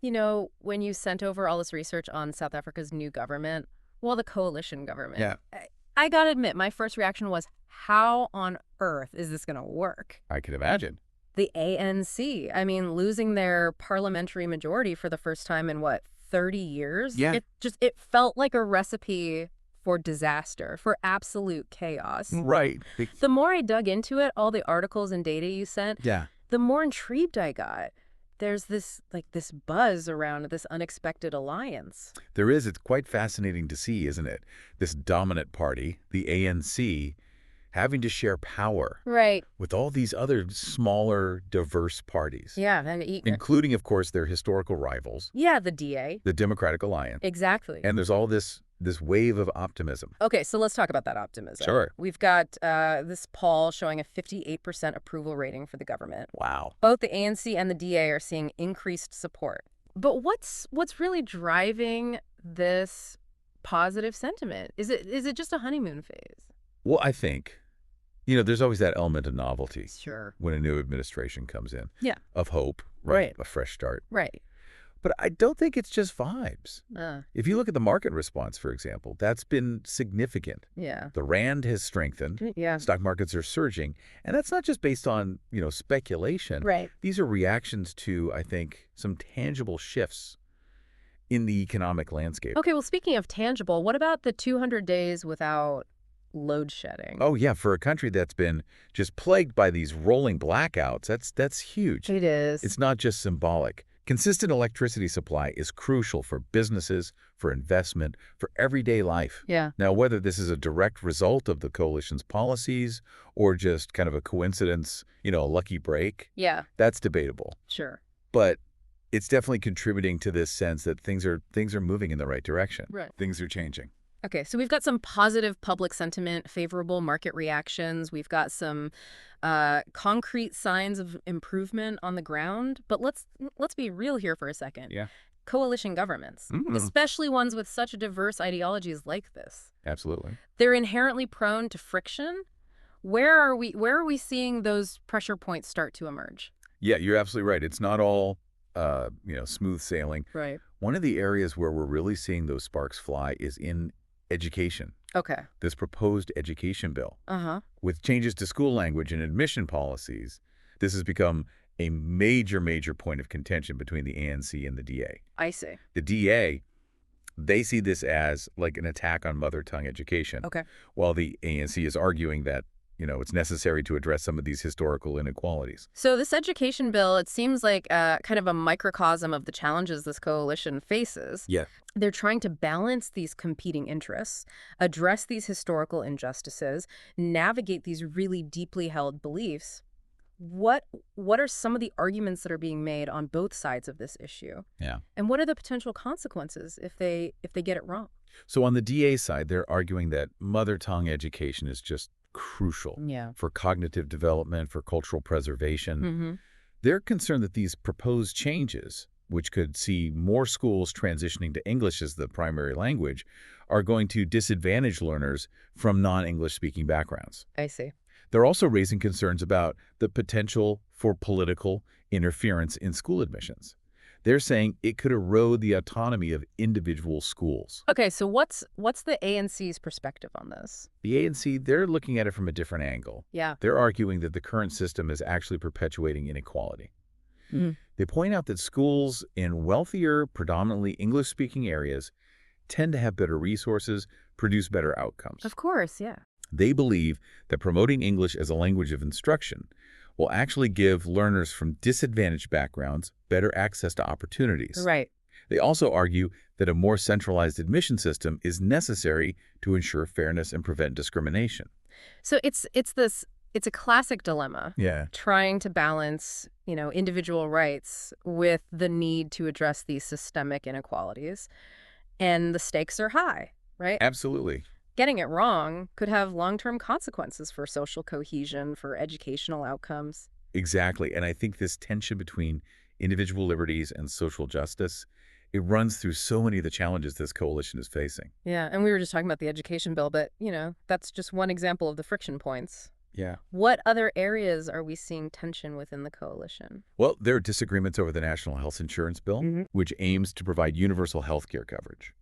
When you sent over all this research on South Africa's new government, well, the coalition government, Yeah, I gotta admit, my first reaction was, how on earth is this gonna work? I could imagine. The ANC, I mean, losing their parliamentary majority for the first time in, what, 30 years? Yeah. It felt like a recipe for disaster, for absolute chaos. Right. The more I dug into it, all the articles and data you sent, Yeah. the more intrigued I got. There's this buzz around this unexpected alliance. There is. It's quite fascinating to see, isn't it? This dominant party, the ANC, having to share power Right. with all these other smaller, diverse parties, Yeah. including, of course, their historical rivals, Yeah, the DA. the Democratic Alliance. Exactly. And there's all this wave of optimism. Okay, so let's talk about that optimism. Sure. We've got this poll showing a 58% approval rating for the government. Wow. Both the ANC and the DA are seeing increased support. But what's really driving this positive sentiment? Is it just a honeymoon phase? Well, I think, there's always that element of novelty Sure. when a new administration comes in. Yeah. Of hope, Right. A fresh start. Right. But I don't think it's just vibes. Uh, If you look at the market response, for example, that's been significant. yeah. The rand has strengthened. Yeah. Stock markets are surging. And that's not just based on, speculation. Right. These are reactions to, I think, some tangible shifts in the economic landscape. Okay, well, speaking of tangible, what about the 200 days without load shedding? Oh, yeah. For a country that's been just plagued by these rolling blackouts, that's huge. It is. It's not just symbolic. Consistent electricity supply is crucial for businesses, for investment, for everyday life. Yeah. Now, whether this is a direct result of the coalition's policies or just kind of a coincidence, a lucky break, Yeah. that's debatable. Sure. But it's definitely contributing to this sense that things are moving in the right direction. Right. Things are changing. Okay, so we've got some positive public sentiment, favorable market reactions. We've got some concrete signs of improvement on the ground. But let's be real here for a second. Yeah. Coalition governments, especially ones with such diverse ideologies like this, Absolutely. they're inherently prone to friction. Where are we seeing those pressure points start to emerge? Yeah, you're absolutely right. It's not all, smooth sailing. Right. One of the areas where we're really seeing those sparks fly is in education. Okay. This proposed education bill. Uh-huh. With changes to school language and admission policies, this has become a major point of contention between the ANC and the DA. I see. The DA, they see this as like an attack on mother tongue education, Okay. while the ANC is arguing that, it's necessary to address some of these historical inequalities. So this education bill, it seems like kind of a microcosm of the challenges this coalition faces. Yeah. They're trying to balance these competing interests, address these historical injustices, navigate these really deeply held beliefs. What are some of the arguments that are being made on both sides of this issue? Yeah. And what are the potential consequences if they get it wrong? So on the DA side, they're arguing that mother tongue education is just crucial Yeah. for cognitive development, for cultural preservation. Mm-hmm. They're concerned that these proposed changes, which could see more schools transitioning to English as the primary language, are going to disadvantage learners from non-English speaking backgrounds. I see. They're also raising concerns about the potential for political interference in school admissions. They're saying it could erode the autonomy of individual schools. Okay, so what's the ANC's perspective on this? The ANC, they're looking at it from a different angle. Yeah. They're arguing that the current system is actually perpetuating inequality. Mm. They point out that schools in wealthier, predominantly English-speaking areas tend to have better resources, produce better outcomes. Of course, yeah. They believe that promoting English as a language of instruction will actually give learners from disadvantaged backgrounds better access to opportunities. Right. They also argue that a more centralized admission system is necessary to ensure fairness and prevent discrimination. So it's a classic dilemma. Yeah. Trying to balance, individual rights with the need to address these systemic inequalities. And the stakes are high, right? Absolutely. Getting it wrong could have long-term consequences for social cohesion, for educational outcomes. Exactly. And I think this tension between individual liberties and social justice, it runs through so many of the challenges this coalition is facing. Yeah, and we were just talking about the education bill, but, that's just one example of the friction points. Yeah. What other areas are we seeing tension within the coalition? Well, there are disagreements over the National Health Insurance Bill, which aims to provide universal health care coverage.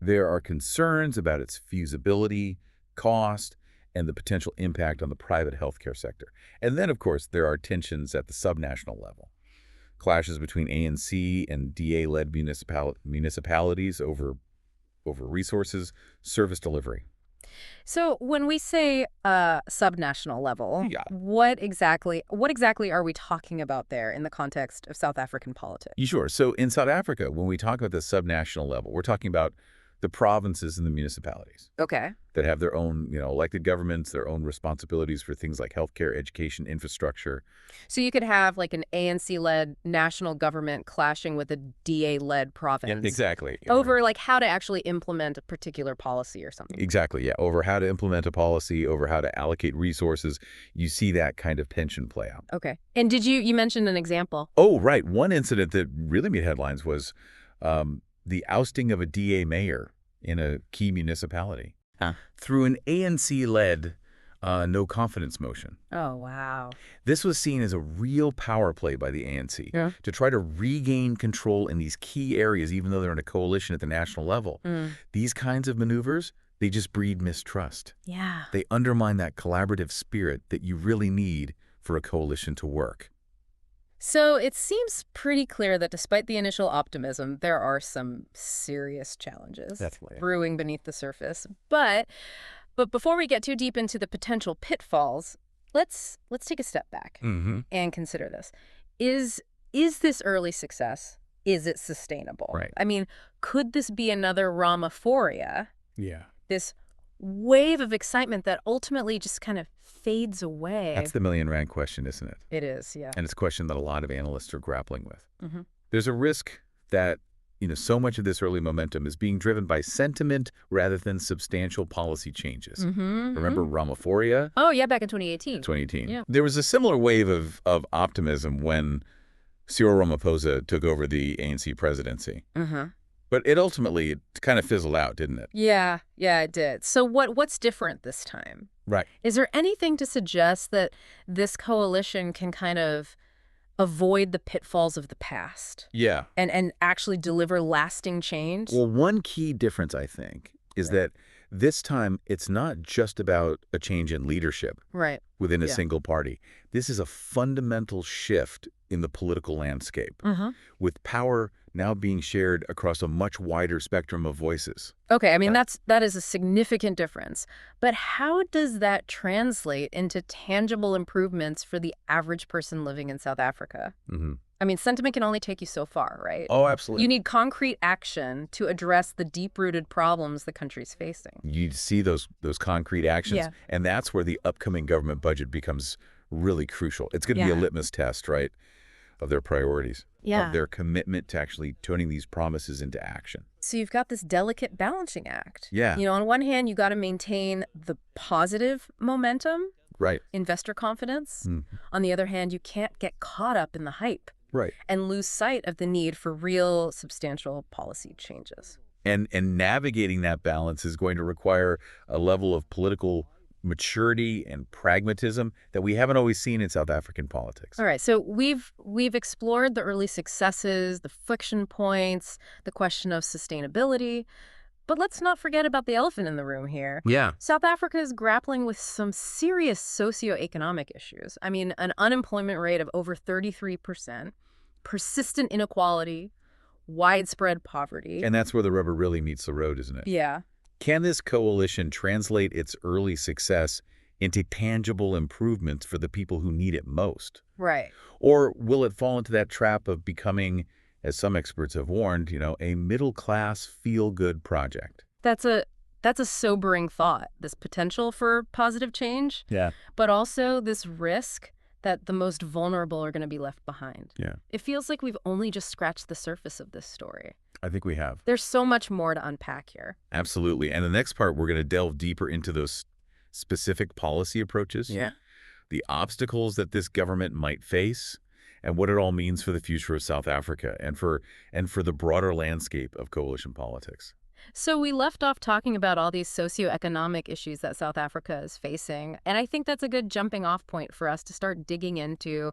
There are concerns about its feasibility, cost, and the potential impact on the private healthcare sector. And then, of course, there are tensions at the subnational level. Clashes between ANC and DA-led municipalities over resources, service delivery. So when we say subnational level, Yeah. what exactly are we talking about there in the context of South African politics? Sure. So in South Africa, when we talk about the subnational level, we're talking about the provinces and the municipalities Okay. that have their own, elected governments, their own responsibilities for things like healthcare, education, infrastructure. So you could have like an ANC-led national government clashing with a DA-led province Exactly. over like how to actually implement a particular policy or something. Exactly, yeah. Over how to implement a policy, over how to allocate resources, you see that kind of tension play out. Okay. And you mentioned an example. Oh, right. One incident that really made headlines was the ousting of a DA mayor in a key municipality through an ANC-led no-confidence motion. Oh, wow. This was seen as a real power play by the ANC to try to regain control in these key areas, even though they're in a coalition at the national level. These kinds of maneuvers, they just breed mistrust. Yeah. They undermine that collaborative spirit that you really need for a coalition to work. So it seems pretty clear that despite the initial optimism, there are some serious challenges Definitely. brewing beneath the surface. But before we get too deep into the potential pitfalls, let's take a step back and consider this. Is this early success, is it sustainable? Right. I mean, could this be another Ramaphoria, Yeah. this wave of excitement that ultimately just kind of fades away? That's the million-rand question, isn't it? It is, yeah. And it's a question that a lot of analysts are grappling with. Mm-hmm. There's a risk that, so much of this early momentum is being driven by sentiment rather than substantial policy changes. Remember Ramaphoria? Oh, yeah, back in 2018. 2018. Yeah. There was a similar wave of optimism when Cyril Ramaphosa took over the ANC presidency. But it ultimately kind of fizzled out, didn't it? Yeah, it did. So what's different this time? Right. Is there anything to suggest that this coalition can kind of avoid the pitfalls of the past Yeah. and actually deliver lasting change? Well, one key difference, I think, is that this time it's not just about a change in leadership Right. within a Yeah. single party. This is a fundamental shift in the political landscape, with power now being shared across a much wider spectrum of voices. Okay, I mean, that is a significant difference. But how does that translate into tangible improvements for the average person living in South Africa? I mean, sentiment can only take you so far, right? Oh, absolutely. You need concrete action to address the deep-rooted problems the country's facing. You see those concrete actions, Yeah. and that's where the upcoming government budget becomes really crucial. It's going to be a Yeah. litmus test, right, of their priorities, Yeah. of their commitment to actually turning these promises into action. So you've got this delicate balancing act. Yeah. On one hand, you got to maintain the positive momentum, Right. investor confidence. On the other hand, you can't get caught up in the hype Right. and lose sight of the need for real substantial policy changes. And navigating that balance is going to require a level of political maturity and pragmatism that we haven't always seen in South African politics. All right, so we've explored the early successes, the friction points, the question of sustainability, but let's not forget about the elephant in the room here. Yeah. South Africa is grappling with some serious socioeconomic issues. I mean, an unemployment rate of over 33%, persistent inequality, widespread poverty. And that's where the rubber really meets the road, isn't it? Yeah. Can this coalition translate its early success into tangible improvements for the people who need it most? Right. Or will it fall into that trap of becoming, as some experts have warned, a middle-class feel-good project? That's a sobering thought, this potential for positive change, Yeah. but also this risk that the most vulnerable are going to be left behind. Yeah. It feels like we've only just scratched the surface of this story. I think we have. There's so much more to unpack here. Absolutely. And the next part, we're going to delve deeper into those specific policy approaches, the obstacles that this government might face, and what it all means for the future of South Africa and for the broader landscape of coalition politics. So we left off talking about all these socioeconomic issues that South Africa is facing, and I think that's a good jumping off point for us to start digging into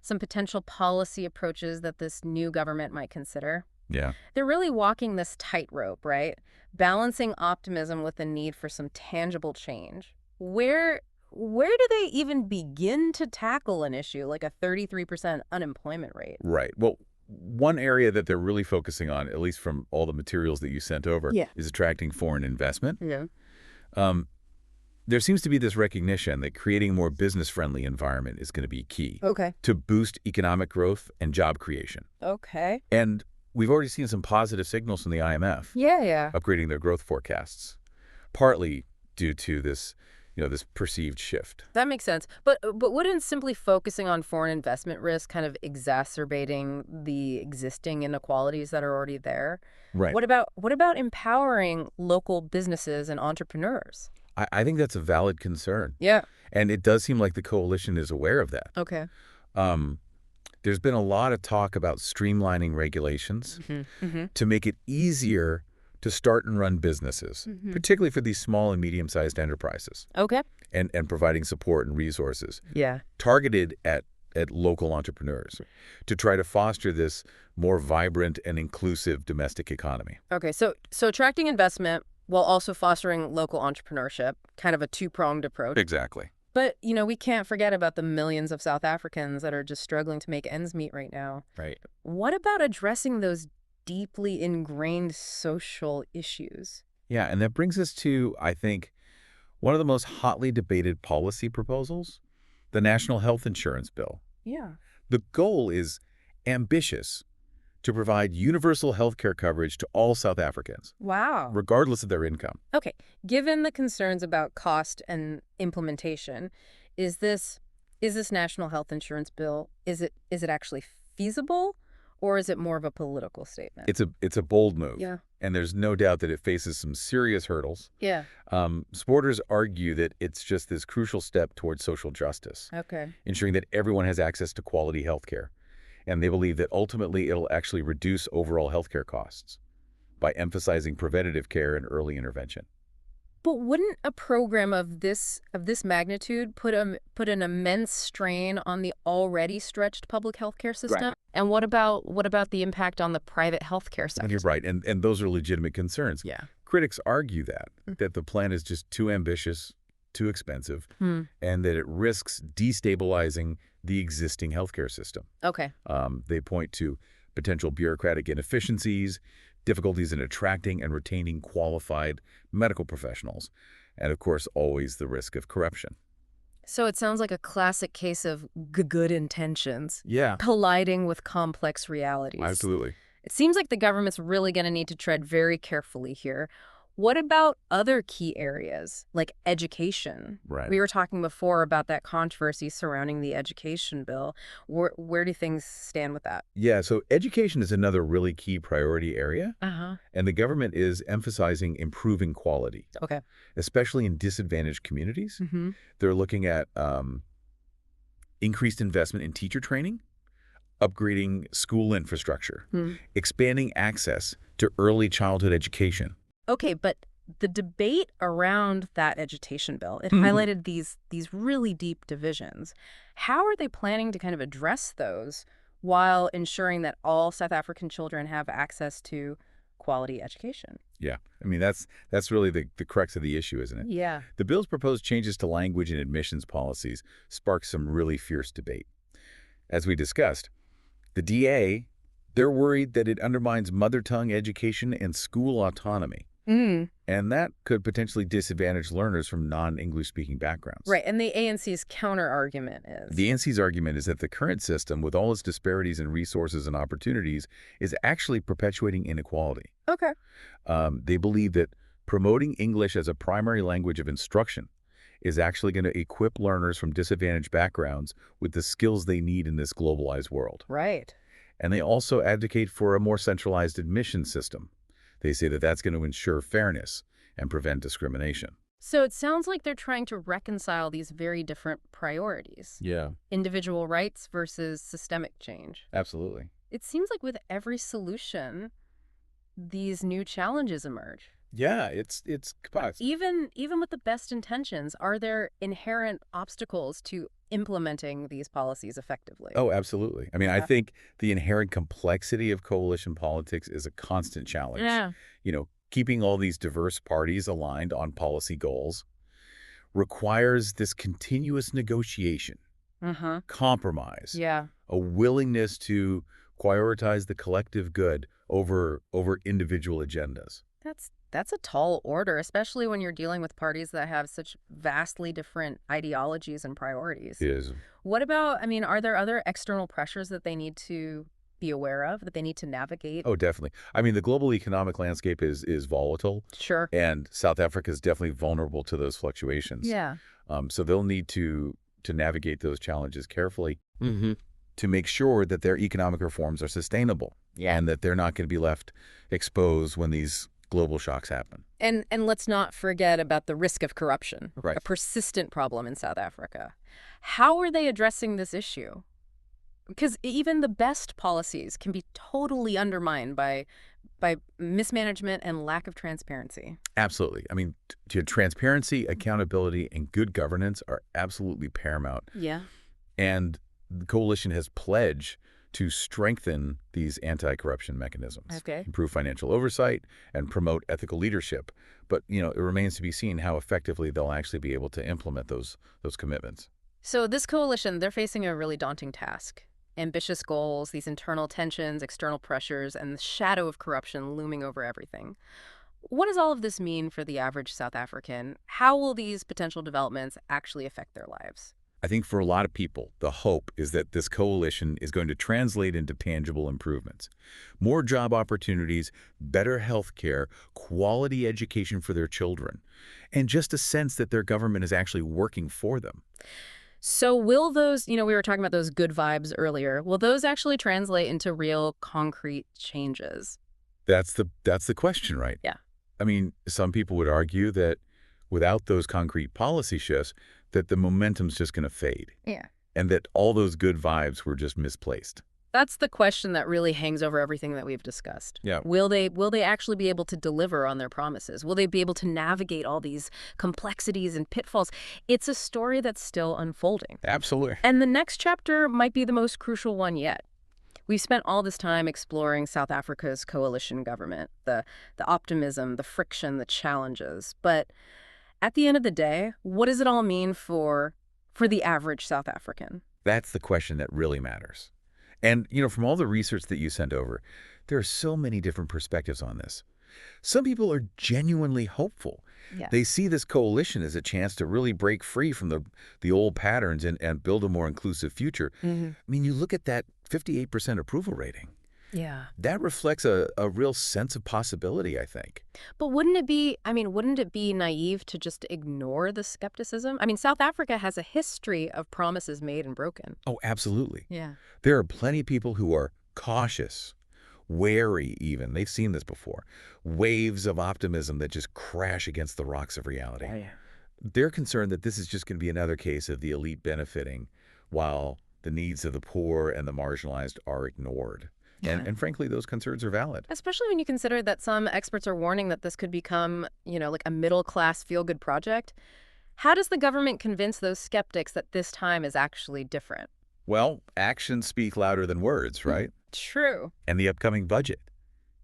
some potential policy approaches that this new government might consider. Yeah. They're really walking this tightrope, right? Balancing optimism with the need for some tangible change. Where do they even begin to tackle an issue like a 33% unemployment rate? Right. Well, one area that they're really focusing on, at least from all the materials that you sent over, Yeah. is attracting foreign investment. Yeah. Um, there seems to be this recognition that creating a more business-friendly environment is going to be key Okay. to boost economic growth and job creation. Okay. And we've already seen some positive signals from the IMF Yeah. upgrading their growth forecasts, partly due to this, this perceived shift. That makes sense. But wouldn't simply focusing on foreign investment risk kind of exacerbating the existing inequalities that are already there? Right. What about empowering local businesses and entrepreneurs? I think that's a valid concern. Yeah. And it does seem like the coalition is aware of that. Okay. Um, there's been a lot of talk about streamlining regulations Mm-hmm. to make it easier to start and run businesses, particularly for these small and medium-sized enterprises, Okay. and providing support and resources Yeah. targeted at local entrepreneurs to try to foster this more vibrant and inclusive domestic economy. Okay. So attracting investment while also fostering local entrepreneurship, kind of a two-pronged approach. Exactly. But, we can't forget about the millions of South Africans that are just struggling to make ends meet right now. Right. What about addressing those deeply ingrained social issues? Yeah, and that brings us to, I think, one of the most hotly debated policy proposals, the National Health Insurance Bill. Yeah. The goal is ambitious: to provide universal health care coverage to all South Africans, Wow. regardless of their income. Okay. Given the concerns about cost and implementation, is this national health insurance bill, is it actually feasible, or is it more of a political statement? It's a bold move, Yeah. and there's no doubt that it faces some serious hurdles. Yeah. Supporters argue that it's just this crucial step towards social justice, Okay. ensuring that everyone has access to quality health care. And they believe that ultimately it'll actually reduce overall healthcare costs by emphasizing preventative care and early intervention. But wouldn't a program of this magnitude put an immense strain on the already stretched public healthcare system? Right. And what about the impact on the private healthcare sector? And you're right, and those are legitimate concerns. Yeah. Critics argue that the plan is just too ambitious, too expensive, and that it risks destabilizing the existing healthcare system. Okay. They point to potential bureaucratic inefficiencies, difficulties in attracting and retaining qualified medical professionals, and of course, always the risk of corruption. So it sounds like a classic case of good intentions Yeah, colliding with complex realities. absolutely. It seems like the government's really going to need to tread very carefully here. What about other key areas, like education? Right. We were talking before about that controversy surrounding the education bill. Where do things stand with that? Yeah, so education is another really key priority area, Uh-huh. and the government is emphasizing improving quality, Okay. especially in disadvantaged communities. Mm-hmm. They're looking at increased investment in teacher training, upgrading school infrastructure, expanding access to early childhood education. Okay, but the debate around that education bill, it highlighted these really deep divisions. How are they planning to kind of address those while ensuring that all South African children have access to quality education? Yeah, I mean, that's really the crux of the issue, isn't it? Yeah. The bill's proposed changes to language and admissions policies sparked some really fierce debate. As we discussed, the DA, they're worried that it undermines mother tongue education and school autonomy. And that could potentially disadvantage learners from non-English speaking backgrounds. Right, and the ANC's counter-argument is? The ANC's argument is that the current system, with all its disparities in resources and opportunities, is actually perpetuating inequality. Okay. They believe that promoting English as a primary language of instruction is actually going to equip learners from disadvantaged backgrounds with the skills they need in this globalized world. Right. And they also advocate for a more centralized admission system. They say that that's going to ensure fairness and prevent discrimination. So it sounds like they're trying to reconcile these very different priorities. Yeah, Individual rights versus systemic change. absolutely. It seems like with every solution, these new challenges emerge. Yeah, it's complex. Even with the best intentions, are there inherent obstacles to implementing these policies effectively? Oh, absolutely. I mean, I Yeah. think the inherent complexity of coalition politics is a constant challenge. Yeah. Keeping all these diverse parties aligned on policy goals requires this continuous negotiation, Uh-huh. compromise, Yeah. a willingness to prioritize the collective good over individual agendas. That's a tall order, especially when you're dealing with parties that have such vastly different ideologies and priorities. It is. What about, I mean, are there other external pressures that they need to be aware of, that they need to navigate? Oh, definitely. I mean, the global economic landscape is volatile, Sure. and South Africa is definitely vulnerable to those fluctuations. Yeah. So they'll need to navigate those challenges carefully Mm-hmm. to make sure that their economic reforms are sustainable Yeah. and that they're not going to be left exposed when these global shocks happen. And let's not forget about the risk of corruption, Right. a persistent problem in South Africa. How are they addressing this issue? Because even the best policies can be totally undermined by mismanagement and lack of transparency. Absolutely. I mean, transparency, accountability, and good governance are absolutely paramount. Yeah. And the coalition has pledged to strengthen these anti-corruption mechanisms, Okay. improve financial oversight, and promote ethical leadership. But, it remains to be seen how effectively they'll actually be able to implement those commitments. So this coalition, they're facing a really daunting task. Ambitious goals, these internal tensions, external pressures, and the shadow of corruption looming over everything. What does all of this mean for the average South African? How will these potential developments actually affect their lives? I think for a lot of people, the hope is that this coalition is going to translate into tangible improvements. More job opportunities, better health care, quality education for their children, and just a sense that their government is actually working for them. So will those, we were talking about those good vibes earlier, will those actually translate into real concrete changes? That's the question, right? Yeah. I mean, some people would argue that without those concrete policy shifts, that the momentum's just going to fade Yeah. and that all those good vibes were just misplaced. That's the question that really hangs over everything that we've discussed. Yeah. Will they actually be able to deliver on their promises? Will they be able to navigate all these complexities and pitfalls? It's a story that's still unfolding. Absolutely. And the next chapter might be the most crucial one yet. We've spent all this time exploring South Africa's coalition government, the optimism, the friction, the challenges. But at the end of the day, what does it all mean for the average South African? That's the question that really matters. And, from all the research that you sent over, there are so many different perspectives on this. Some people are genuinely hopeful. Yeah. They see this coalition as a chance to really break free from the old patterns and build a more inclusive future. Mm-hmm. I mean, you look at that 58% approval rating. Yeah. That reflects a real sense of possibility, I think. But wouldn't it be naive to just ignore the skepticism? I mean, South Africa has a history of promises made and broken. Oh, absolutely. Yeah. There are plenty of people who are cautious, wary even. They've seen this before. Waves of optimism that just crash against the rocks of reality. Yeah. They're concerned that this is just going to be another case of the elite benefiting while the needs of the poor and the marginalized are ignored. And frankly, those concerns are valid. Especially when you consider that some experts are warning that this could become, like a middle-class feel-good project. How does the government convince those skeptics that this time is actually different? Well, actions speak louder than words, right? True. And the upcoming budget.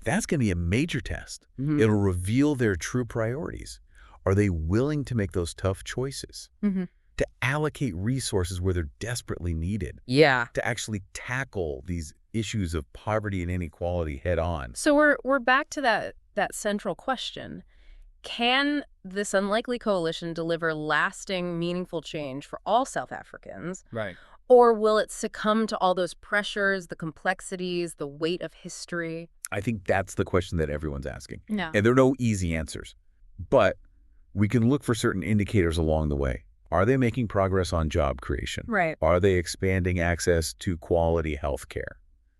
That's going to be a major test. Mhm. It'll reveal their true priorities. Are they willing to make those tough choices? Mm-hmm. To allocate resources where they're desperately needed? Yeah. To actually tackle these issues of poverty and inequality head on? So we're back to that central question. Can this unlikely coalition deliver lasting, meaningful change for all South Africans? Right. Or will it succumb to all those pressures, the complexities, the weight of history? I think that's the question that everyone's asking. No. And there are no easy answers. But we can look for certain indicators along the way. Are they making progress on job creation? Right. Are they expanding access to quality health care,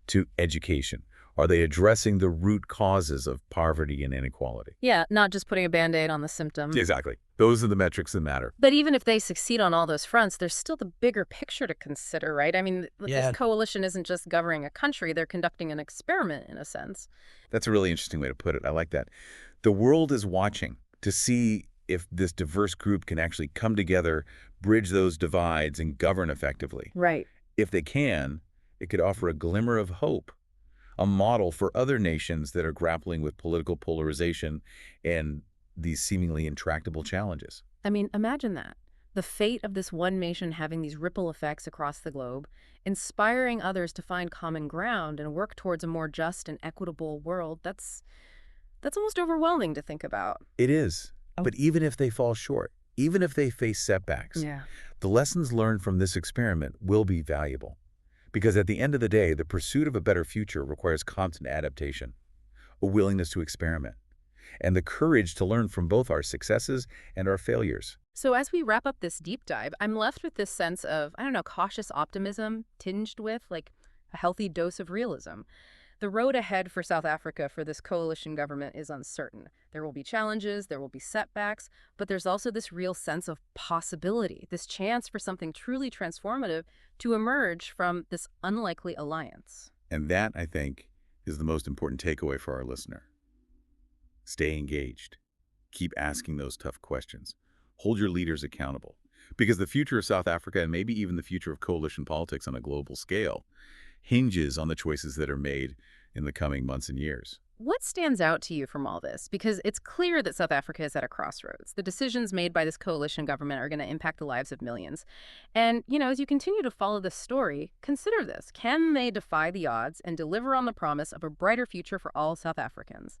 to education? Are they addressing the root causes of poverty and inequality? Yeah, not just putting a Band-Aid on the symptom. Exactly. Those are the metrics that matter. But even if they succeed on all those fronts, there's still the bigger picture to consider, right? I mean, this Yeah. coalition isn't just governing a country, they're conducting an experiment in a sense. That's a really interesting way to put it. I like that. The world is watching to see if this diverse group can actually come together, bridge those divides, and govern effectively. Right. If they can, it could offer a glimmer of hope, a model for other nations that are grappling with political polarization and these seemingly intractable challenges. I mean, imagine that. The fate of this one nation having these ripple effects across the globe, inspiring others to find common ground and work towards a more just and equitable world. That's almost overwhelming to think about. It is. Oh. But even if they fall short, even if they face setbacks, Yeah. the lessons learned from this experiment will be valuable. Because at the end of the day, the pursuit of a better future requires constant adaptation, a willingness to experiment, and the courage to learn from both our successes and our failures. So as we wrap up this deep dive, I'm left with this sense of, I don't know, cautious optimism tinged with like a healthy dose of realism. The road ahead for South Africa for this coalition government is uncertain. There will be challenges, there will be setbacks, but there's also this real sense of possibility, this chance for something truly transformative to emerge from this unlikely alliance. And that, I think, is the most important takeaway for our listener. Stay engaged. Keep asking those tough questions. Hold your leaders accountable. Because the future of South Africa, and maybe even the future of coalition politics on a global scale, hinges on the choices that are made in the coming months and years. What stands out to you from all this? Because it's clear that South Africa is at a crossroads. The decisions made by this coalition government are going to impact the lives of millions. And, as you continue to follow this story, consider this. Can they defy the odds and deliver on the promise of a brighter future for all South Africans?